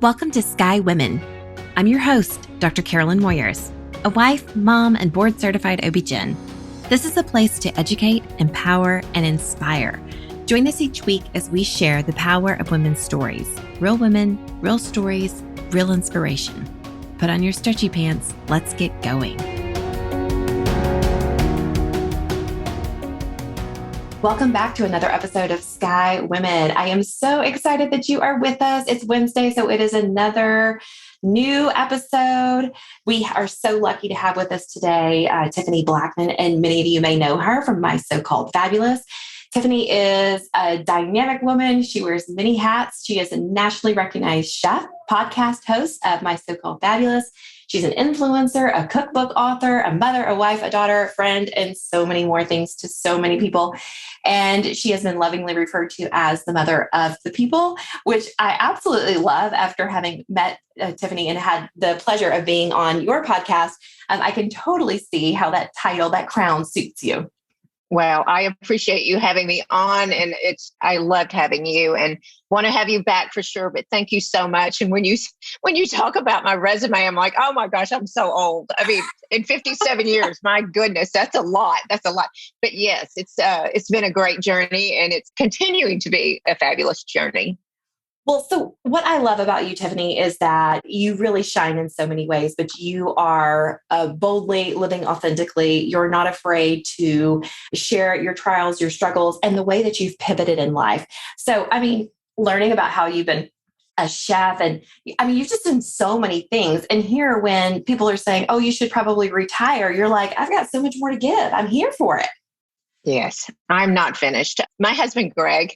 Welcome to Sky Women. I'm your host, Dr. Carolyn Moyers, a wife, mom, and board-certified OB-GYN. This is a place to educate, empower, and inspire. Join us each week as we share the power of women's stories. Real women, real stories, real inspiration. Put on your stretchy pants. Let's get going. Welcome back to another episode of Sky Women. I am so excited that you are with us. It's Wednesday, so it is another new episode. We are so lucky to have with us today Tiffany Blackmon, and many of you may know her from My So-Called Fabulous. Tiffany is a dynamic woman. She wears many hats. She is a nationally recognized chef, podcast host of My So-Called Fabulous. She's an influencer, a cookbook author, a mother, a wife, a daughter, a friend, and so many more things to so many people. And she has been lovingly referred to as the mother of the people, which I absolutely love after having met Tiffany and had the pleasure of being on your podcast. I can totally see how that title, that crown suits you. Well, I appreciate you having me on, and I loved having you and want to have you back for sure. But thank you so much. And when you talk about my resume, I'm like, oh my gosh, I'm so old. I mean, in 57 years, my goodness, that's a lot. That's a lot. But yes, it's been a great journey, and it's continuing to be a fabulous journey. Well, so what I love about you, Tiffany, is that you really shine in so many ways, but you are boldly living authentically. You're not afraid to share your trials, your struggles, and the way that you've pivoted in life. So, I mean, learning about how you've been a chef, and I mean, you've just done so many things. And here, when people are saying, oh, you should probably retire, you're like, I've got so much more to give. I'm here for it. Yes, I'm not finished. My husband, Greg,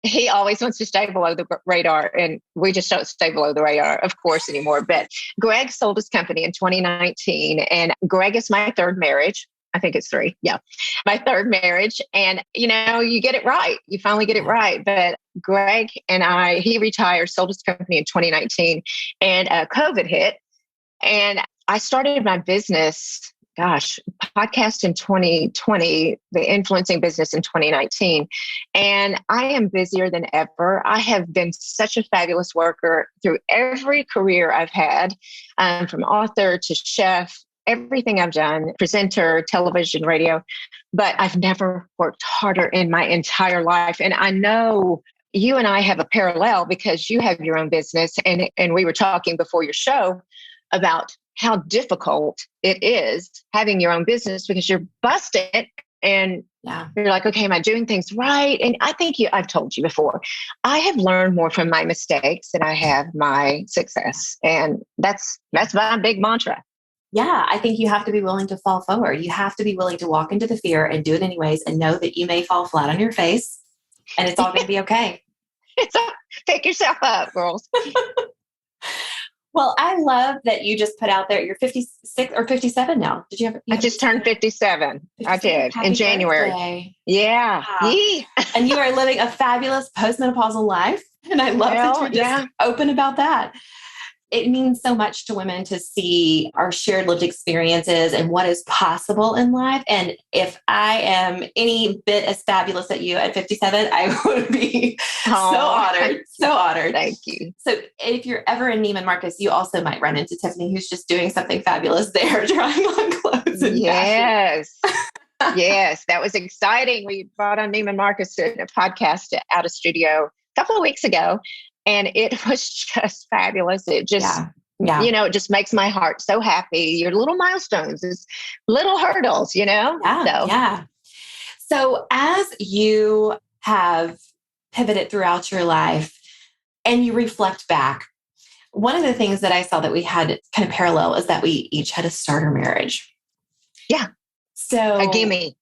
he always wants to stay below the radar, and we just don't stay below the radar, of course, anymore. But Greg sold his company in 2019, and Greg is my third marriage. I think it's three. Yeah. My third marriage. And, you get it right. You finally get it right. But Greg and he retired, sold his company in 2019, and COVID hit. And I started my business, podcast in 2020, the influencing business in 2019. And I am busier than ever. I have been such a fabulous worker through every career I've had, from author to chef, everything I've done, presenter, television, radio, but I've never worked harder in my entire life. And I know you and I have a parallel because you have your own business. And we were talking before your show about how difficult it is having your own business because you're busted and you're like, okay, am I doing things right? And I think I've told you before, I have learned more from my mistakes than I have my success. And that's my big mantra. Yeah, I think you have to be willing to fall forward. You have to be willing to walk into the fear and do it anyways, and know that you may fall flat on your face and it's all going to be okay. Pick yourself up, girls. Well, I love that you just put out there, you're 56 or 57 now. Did you have? I just turned 57. I did in January. Birthday. Yeah. Wow. And you are living a fabulous postmenopausal life. And I love that you're just open about that. It means so much to women to see our shared lived experiences and what is possible in life. And if I am any bit as fabulous as you at 57, I would be so honored. So honored. Thank you. So if you're ever in Neiman Marcus, you also might run into Tiffany, who's just doing something fabulous there, trying on clothes. And yes. Yes, that was exciting. We brought on Neiman Marcus a podcast out of studio a couple of weeks ago. And it was just fabulous. It just, it just makes my heart so happy. Your little milestones, is little hurdles, So as you have pivoted throughout your life and you reflect back, one of the things that I saw that we had kind of parallel is that we each had a starter marriage. Yeah. So a gimme.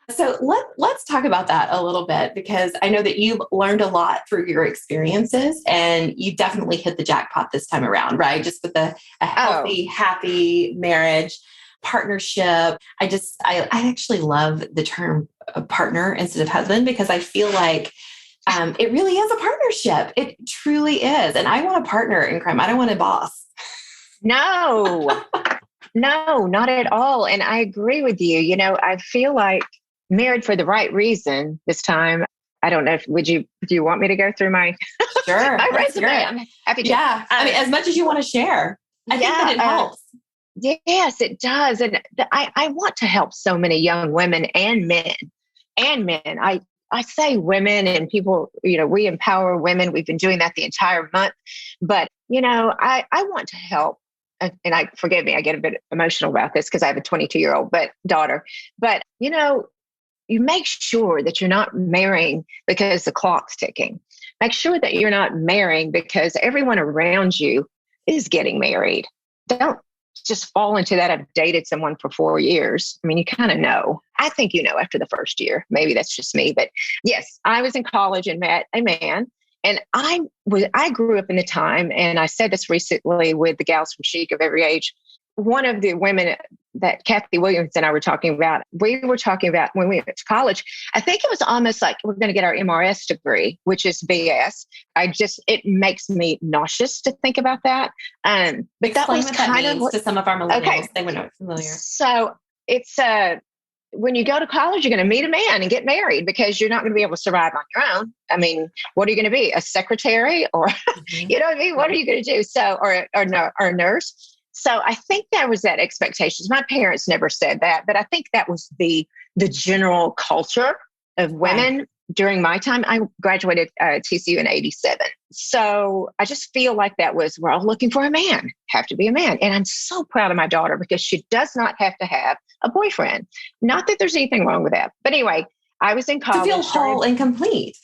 So let's talk about that a little bit, because I know that you've learned a lot through your experiences, and you definitely hit the jackpot this time around, right? Just with a healthy, happy marriage, partnership. I actually love the term partner instead of husband, because I feel like it really is a partnership. It truly is. And I want a partner in crime. I don't want a boss. No, not at all. And I agree with you. I feel like married for the right reason this time. I don't know if, do you want me to go through my, Sure, my resume? I'm happy to. Yeah. I mean, as much as you want to share, I think that it helps. Yes, it does. And I want to help so many young women and men and men. I say women and people, we empower women. We've been doing that the entire month, but I want to help. And forgive me, I get a bit emotional about this because I have a 22-year-old daughter, but you make sure that you're not marrying because the clock's ticking. Make sure that you're not marrying because everyone around you is getting married. Don't just fall into that. I've dated someone for 4 years. I mean, you kind of know. I think after the first year. Maybe that's just me. But yes, I was in college and met a man. And I grew up in the time, and I said this recently with the gals from Chic of every age. One of the women that Kathy Williams and I were talking about, we were talking about when we went to college, I think it was almost like we're going to get our MRS degree, which is BS. It makes me nauseous to think about that. But explain that was what kind that means of to some of our millennials. Okay. They were not familiar. So it's when you go to college, you're going to meet a man and get married because you're not going to be able to survive on your own. I mean, what are you going to be? A secretary or, you know what I mean? What are you going to do? So, or a nurse. So I think there was that expectations. My parents never said that, but I think that was the general culture of women during my time. I graduated TCU in 87. So I just feel like that was, we're all looking for a man, have to be a man. And I'm so proud of my daughter because she does not have to have a boyfriend. Not that there's anything wrong with that. But anyway, I was in college. To feel whole and complete.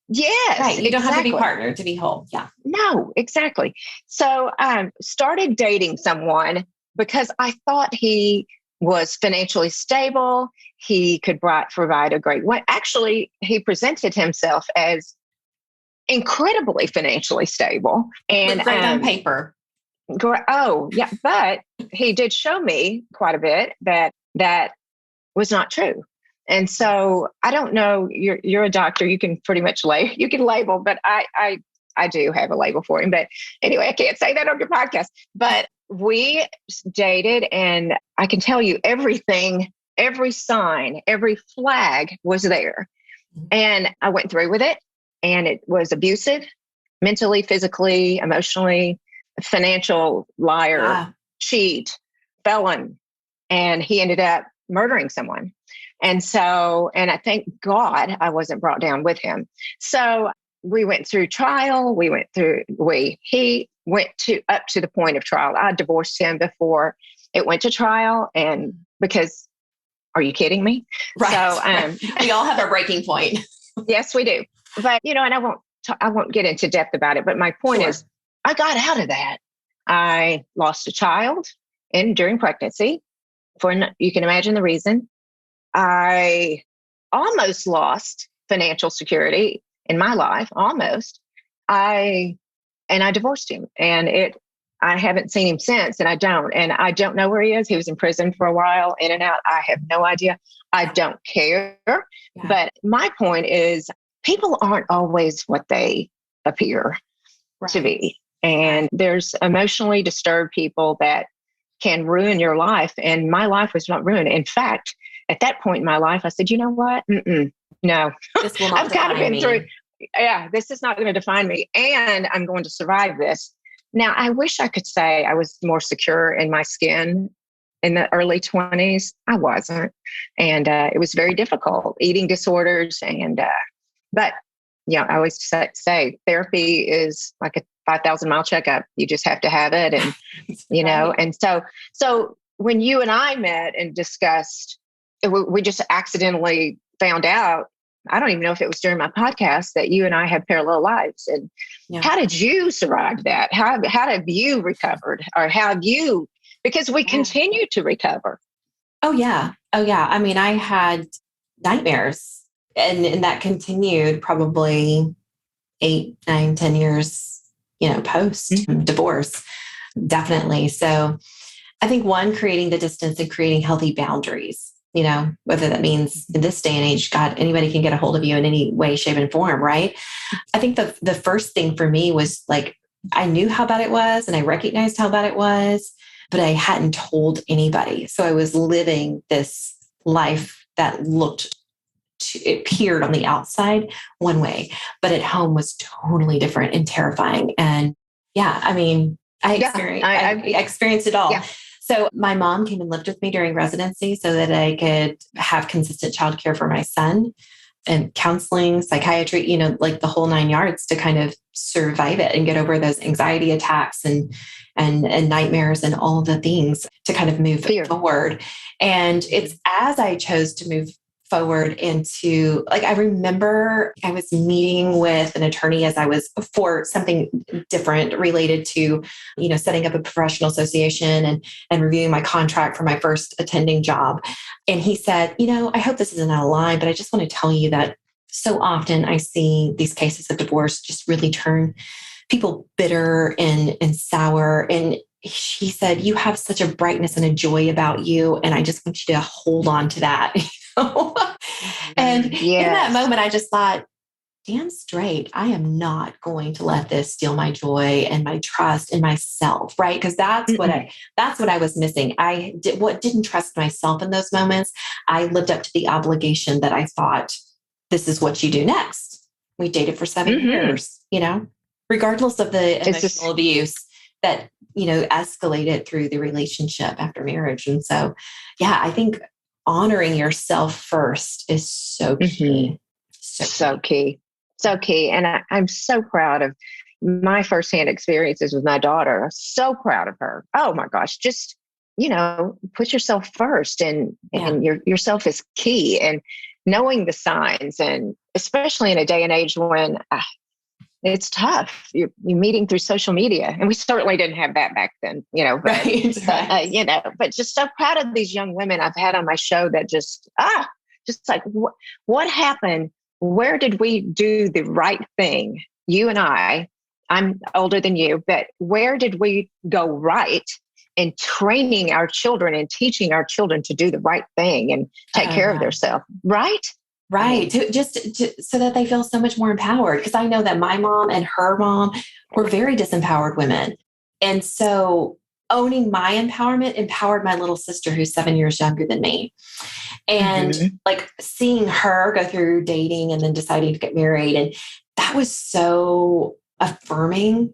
Yes. Right. You don't have to be partnered to be whole. Yeah. No, exactly. So I started dating someone because I thought he was financially stable. He could provide a great way. Actually, he presented himself as incredibly financially stable. And great on paper. Oh, yeah. But he did show me quite a bit that was not true. And so I don't know, you're a doctor, you can pretty much label, but I do have a label for him. But anyway, I can't say that on your podcast. But we dated, and I can tell you everything, every sign, every flag was there. And I went through with it, and it was abusive, mentally, physically, emotionally, financial liar, cheat, felon. And he ended up murdering someone. And I thank God I wasn't brought down with him. So we went through trial. He went up to the point of trial. I divorced him before it went to trial. And because, are you kidding me? Right. So we all have our breaking point. Yes, we do. But, and I won't get into depth about it. But my point is, I got out of that. I lost a child during pregnancy. You can imagine the reason. I almost lost financial security in my life, almost. I divorced him, and I haven't seen him since, and I don't know where he is. He was in prison for a while, in and out. I have no idea. I don't care. Yeah. But my point is, people aren't always what they appear to be. And there's emotionally disturbed people that can ruin your life. And my life was not ruined. In fact, at that point in my life, I said, you know what? No, this will not I've kind of been through. Yeah, this is not going to define me, and I'm going to survive this. Now, I wish I could say I was more secure in my skin in the early 20s. I wasn't. And it was very difficult, eating disorders. But I always say therapy is like a 5,000-mile checkup. You just have to have it. And, and so when you and I met and discussed, we just accidentally found out, I don't even know if it was during my podcast, that you and I have parallel lives. And how did you survive that? How have you recovered, or because we continue to recover? Oh yeah. I mean, I had nightmares, and that continued probably 8, 9, 10 years, post divorce. Definitely. So I think creating the distance and creating healthy boundaries, whether that means in this day and age, God, anybody can get a hold of you in any way, shape, and form, right? I think the first thing for me was like, I knew how bad it was and I recognized how bad it was, but I hadn't told anybody. So I was living this life that looked it appeared on the outside one way, but at home was totally different and terrifying. And yeah, I mean, I experienced it all. Yeah. So my mom came and lived with me during residency so that I could have consistent childcare for my son, and counseling, psychiatry, like the whole 9 yards to kind of survive it and get over those anxiety attacks and nightmares and all of the things to kind of move forward. And it's as I chose to move forward into, like, I remember I was meeting with an attorney as I was for something different related to, setting up a professional association and reviewing my contract for my first attending job. And he said, I hope this isn't out of line, but I just want to tell you that so often I see these cases of divorce just really turn people bitter and sour. And he said, you have such a brightness and a joy about you. And I just want you to hold on to that. And in that moment, I just thought, damn straight, I am not going to let this steal my joy and my trust in myself, right? Because that's what I was missing. I didn't trust myself in those moments. I lived up to the obligation that I thought, this is what you do next. We dated for 7 years, regardless of the emotional abuse that, escalated through the relationship after marriage. And so, yeah, I think honoring yourself first is so key. So key. And I'm so proud of my firsthand experiences with my daughter. So proud of her. Oh my gosh. Just, put yourself first and yourself is key, and knowing the signs, and especially in a day and age when it's tough. You're meeting through social media, and we certainly didn't have that back then, but just so proud of these young women I've had on my show that just like, what happened? Where did we do the right thing? You and I'm older than you, but where did we go right in training our children and teaching our children to do the right thing and take care of themselves? Right? Right. So that they feel so much more empowered. Because I know that my mom and her mom were very disempowered women. And so owning my empowerment empowered my little sister, who's 7 years younger than me. And like seeing her go through dating and then deciding to get married. And that was so affirming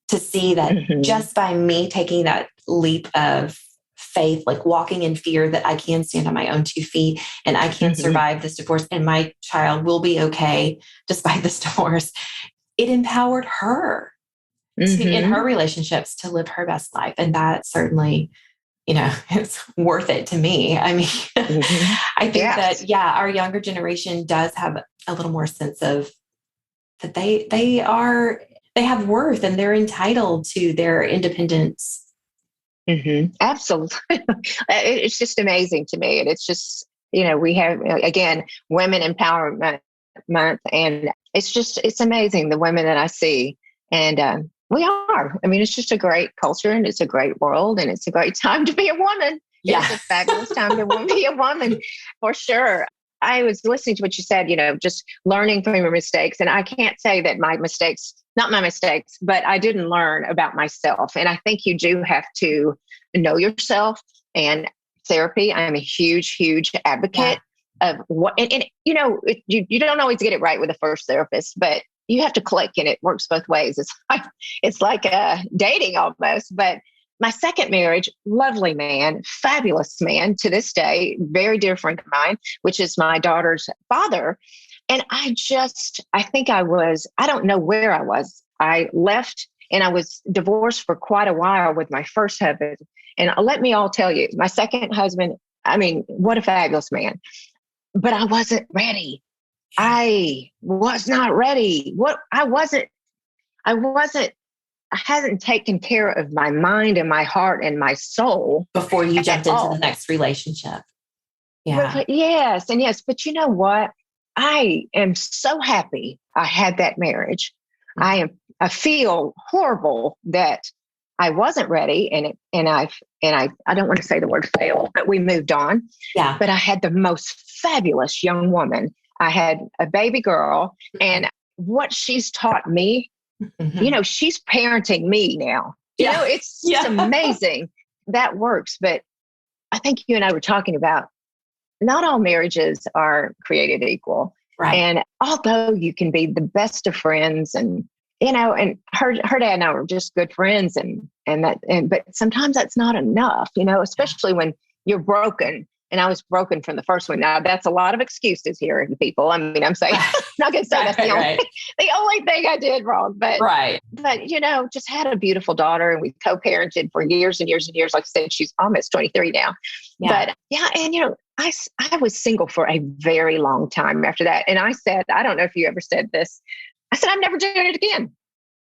to see that just by me taking that leap of faith, like walking in fear that I can stand on my own 2 feet and I can survive this divorce and my child will be okay despite this divorce. It empowered her in her relationships to live her best life. And that certainly, it's worth it to me. I mean, I think that, our younger generation does have a little more sense of that they have worth and they're entitled to their independence. Absolutely. It's just amazing to me. And it's just, we have, again, Women Empowerment Month. And it's amazing the women that I see. And we are. I mean, it's just a great culture and it's a great world and it's a great time to be a woman. Yeah. It's a fabulous time to be a woman for sure. I was listening to what you said, just learning from your mistakes. And I can't say that not my mistakes, but I didn't learn about myself. And I think you do have to know yourself, and therapy. I'm a huge, huge advocate of what, and you don't always get it right with the first therapist, but you have to click and it works both ways. It's like dating almost. But my second marriage, lovely man, fabulous man to this day, very dear friend of mine, which is my daughter's father. And I don't know where I was. I left and I was divorced for quite a while with my first husband. And let me all tell you, my second husband, I mean, what a fabulous man. But I wasn't ready. I was not ready. I hadn't taken care of my mind and my heart and my soul before you jumped into the next relationship. Yeah. But yes. And yes. But you know what? I am so happy I had that marriage. I feel horrible that I wasn't ready, and I don't want to say the word fail, but we moved on. Yeah. But I had the most fabulous young woman. I had a baby girl, and what she's taught me, she's parenting me now. It's just amazing that works. But I think you and I were talking about not all marriages are created equal. Right. And although you can be the best of friends and, and her dad and I were just good friends but sometimes that's not enough, especially when you're broken. And I was broken from the first one. Now that's a lot of excuses here, people. I mean, I'm saying, I'm not going to say that's the only thing I did wrong, but just had a beautiful daughter and we co-parented for years and years and years. Like I said, she's almost 23 now, but and I was single for a very long time after that. And I said, I don't know if you ever said this. I said, I'm never doing it again.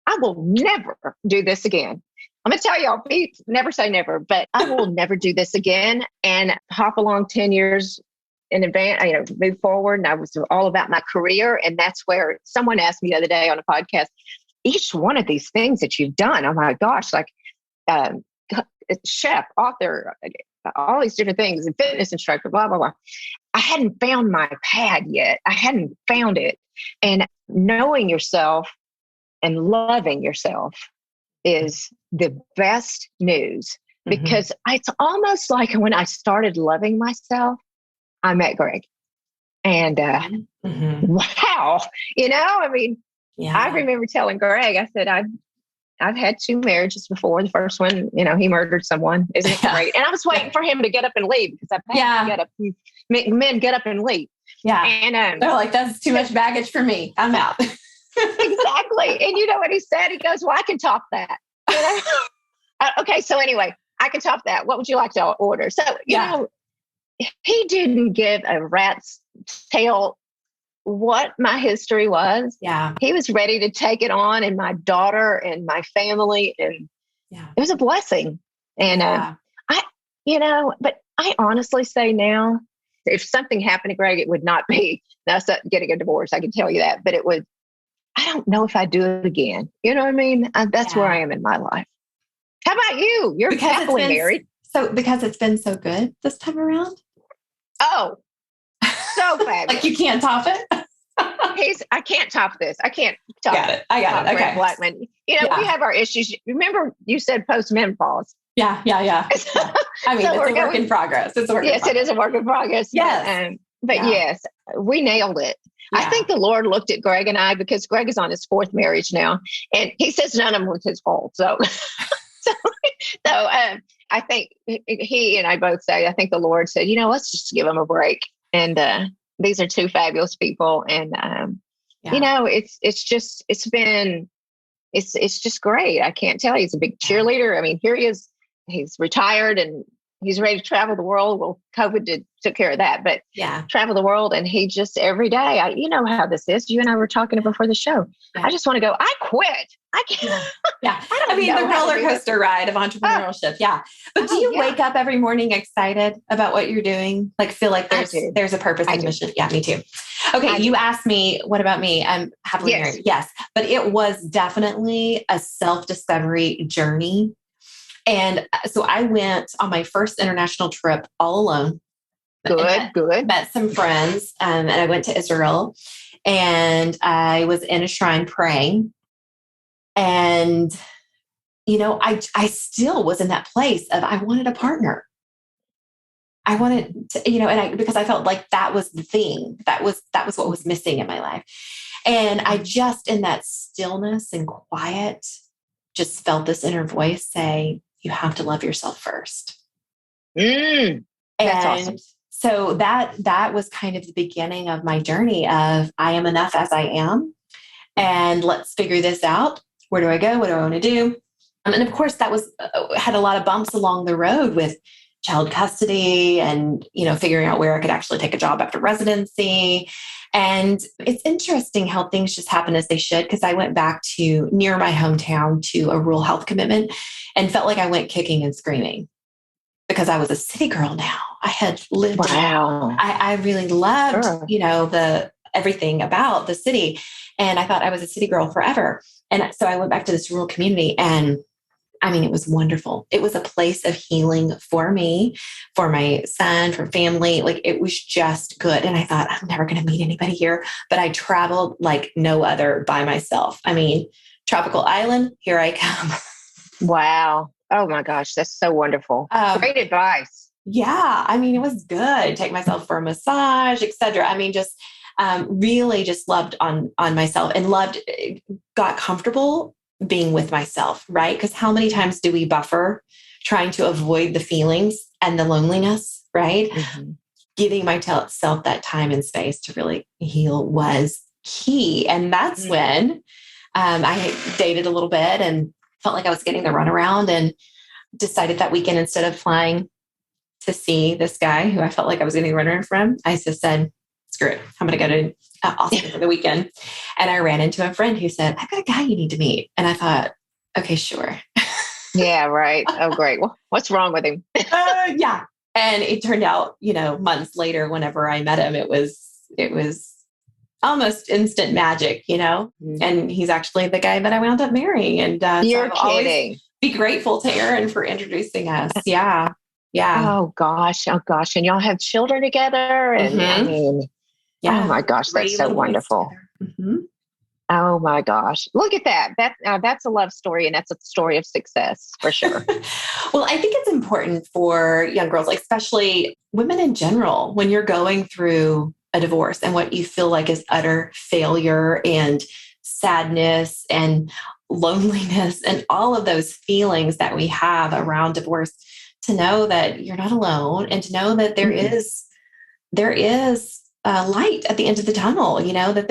I will never do this again. I'm going to tell y'all, Pete, never say never, but I will never do this again. And hop along 10 years in advance, move forward. And I was all about my career. And that's where someone asked me the other day on a podcast, each one of these things that you've done, oh my gosh, like chef, author, all these different things, and fitness instructor, blah, blah, blah. I hadn't found my pad yet. I hadn't found it. And knowing yourself and loving yourself is the best news, because it's almost like when I started loving myself, I met Greg. And wow, I remember telling Greg, I said, I've had 2 marriages before. The first one, he murdered someone. Isn't it great? And I was waiting for him to get up and leave, because I've had to get up. Men get up and leave. Yeah. And they're like, that's too much baggage for me. I'm out. Exactly. And you know what he said? He goes, well, I can top that. Okay. So anyway, I can top that. What would you like to order? So, he didn't give a rat's tail what my history was. Yeah. He was ready to take it on, and my daughter and my family. And it was a blessing. And but I honestly say now, if something happened to Greg, it would not be us getting a divorce. I can tell you that, but it would. I don't know if I'd do it again. You know what I mean? That's where I am in my life. How about you? You're happily married. So because it's been so good this time around? Oh, so fabulous. Like you can't top it? I can't top this. I can't top it. I got it. Okay. Blackmon. We have our issues. Remember you said post-menopause. Yeah. I mean, so it's a work in progress. It is a work in progress. Yes. But yes, we nailed it. Yeah. I think the Lord looked at Greg and I, because Greg is on his 4th marriage now, and he says none of them was his fault. So I think he and I both say, I think the Lord said, let's just give them a break. And these are 2 fabulous people. And, it's just great. I can't tell you. He's a big cheerleader. I mean, here he is. He's retired and he's ready to travel the world. Well, COVID took care of that, but travel the world. And he just every day, you know how this is. You and I were talking before the show. Yeah. I just want to go, I quit. I can't. Yeah. I mean, the roller coaster ride of entrepreneurship. But do you wake up every morning excited about what you're doing? Like feel like there's a purpose and mission? Yeah, me too. Okay. You asked me, what about me? I'm happily married. Yes. But it was definitely a self-discovery journey. And so I went on my first international trip all alone. Good. Met some friends, and I went to Israel, and I was in a shrine praying. And, I still was in that place of I wanted a partner. I wanted to, because I felt like that was the thing. That was what was missing in my life. And I just, in that stillness and quiet, just felt this inner voice say, you have to love yourself first. That's awesome. So that was kind of the beginning of my journey of I am enough as I am. And let's figure this out. Where do I go? What do I want to do? And of course that was, had a lot of bumps along the road with child custody and, figuring out where I could actually take a job after residency. And it's interesting how things just happen as they should, because I went back to near my hometown to a rural health commitment and felt like I went kicking and screaming because I was a city girl now. I had lived. Wow. I really loved, the everything about the city. And I thought I was a city girl forever. And so I went back to this rural community, and I mean, it was wonderful. It was a place of healing for me, for my son, for family. Like it was just good. And I thought, I'm never going to meet anybody here, but I traveled like no other by myself. I mean, tropical island, here I come. Wow. Oh my gosh. That's so wonderful. Great advice. Yeah. I mean, it was good. Take myself for a massage, etc. I mean, just really just loved on myself and got comfortable being with myself, right? Because how many times do we buffer trying to avoid the feelings and the loneliness, right? Mm-hmm. Giving myself that time and space to really heal was key. And that's when I dated a little bit and felt like I was getting the runaround, and decided that weekend, instead of flying to see this guy who I felt like I was getting the runaround from, I just said, screw it. I'm going to go to Austin for the weekend. And I ran into a friend who said, I've got a guy you need to meet. And I thought, okay, sure. Yeah, right. Oh, great. Well, what's wrong with him? Yeah. And it turned out, months later, whenever I met him, it was almost instant magic, Mm-hmm. and he's actually the guy that I wound up marrying. And You're so I'll kidding. always be grateful to Aaron for introducing us. Yeah. Yeah. Oh gosh. And y'all have children together. And I mean, yeah. Oh my gosh, that's so wonderful. Mm-hmm. Oh my gosh. Look at that. That's a love story, and that's a story of success for sure. Well, I think it's important for young girls, like especially women in general, when you're going through a divorce and what you feel like is utter failure and sadness and loneliness and all of those feelings that we have around divorce, to know that you're not alone, and to know that there is light at the end of the tunnel, that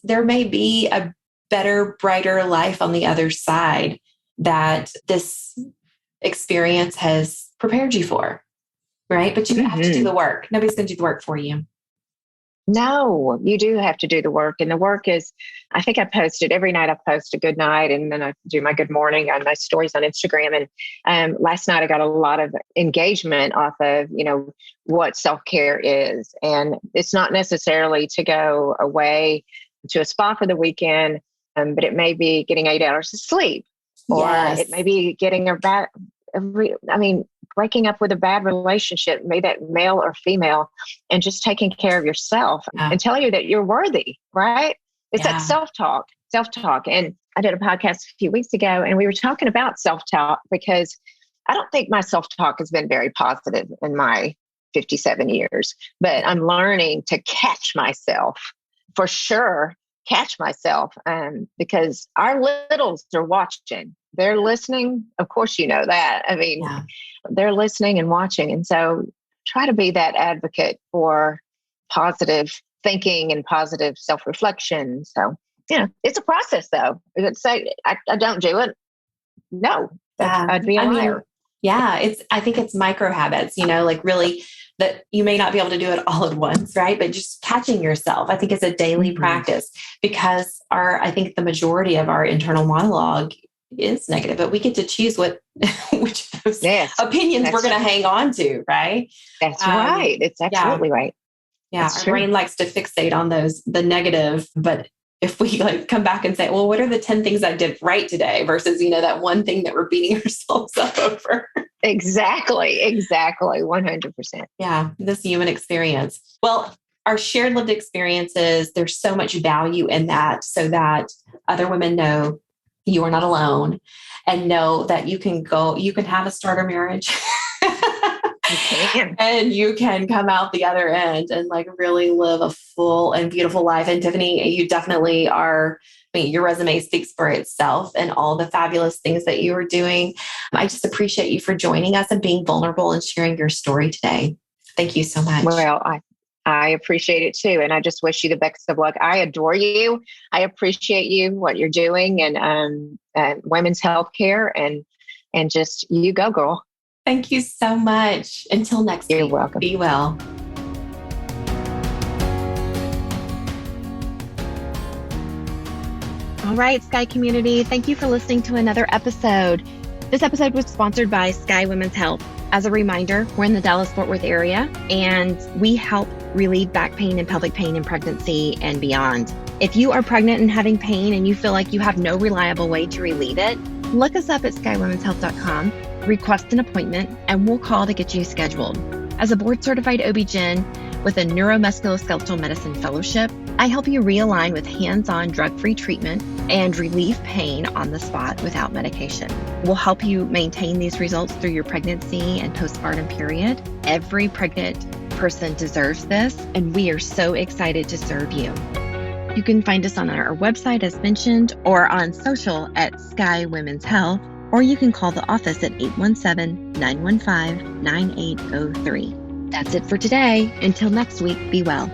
there may be a better, brighter life on the other side that this experience has prepared you for, right? But you have to do the work. Nobody's going to do the work for you. No, you do have to do the work. And the work is, I think I posted every night. I post a good night, and then I do my good morning on my stories on Instagram. And last night I got a lot of engagement off of, what self-care is. And it's not necessarily to go away to a spa for the weekend, but it may be getting 8 hours of sleep, or it may be getting breaking up with a bad relationship, may that male or female, and just taking care of yourself and telling you that you're worthy, right? It's that self-talk. And I did a podcast a few weeks ago, and we were talking about self-talk, because I don't think my self-talk has been very positive in my 57 years, but I'm learning to catch myself, for sure, because our littles are watching. They're listening. Of course, you know that. I mean, they're listening and watching. And so try to be that advocate for positive thinking and positive self-reflection. So, it's a process, though. It's say I don't do it. No, I'd be a liar. I think it's micro habits, like really that you may not be able to do it all at once, right? But just catching yourself, I think, is a daily practice, because I think the majority of our internal monologue is negative, but we get to choose which of those opinions we're going to hang on to, right? That's right. It's absolutely right. Yeah. Our brain likes to fixate on the negative, but if we come back and say, well, what are the 10 things I did right today versus, that one thing that we're beating ourselves up over? Exactly. 100%. Yeah. This human experience. Well, our shared lived experiences, there's so much value in that, so that other women know you are not alone, and know that you can have a starter marriage. You can. And you can come out the other end and really live a full and beautiful life. And Tiffany, you definitely are. I mean, your resume speaks for itself, and all the fabulous things that you are doing. I just appreciate you for joining us and being vulnerable and sharing your story today. Thank you so much. Well, I appreciate it too. And I just wish you the best of luck. I adore you. I appreciate you, what you're doing, and women's healthcare, and just you go, girl. Thank you so much. Until next week. You're welcome. Be well. All right, Sky community, thank you for listening to another episode. This episode was sponsored by Sky Women's Health. As a reminder, we're in the Dallas-Fort Worth area, and we help relieve back pain and pelvic pain in pregnancy and beyond. If you are pregnant and having pain and you feel like you have no reliable way to relieve it, look us up at skywomenshealth.com, request an appointment, and we'll call to get you scheduled. As a board-certified OB-GYN, With a neuromusculoskeletal medicine fellowship, I help you realign with hands-on drug-free treatment and relieve pain on the spot without medication. We'll help you maintain these results through your pregnancy and postpartum period. Every pregnant person deserves this, and we are so excited to serve you. You can find us on our website, as mentioned, or on social at Sky Women's Health, or you can call the office at 817-915-9803. That's it for today. Until next week, be well.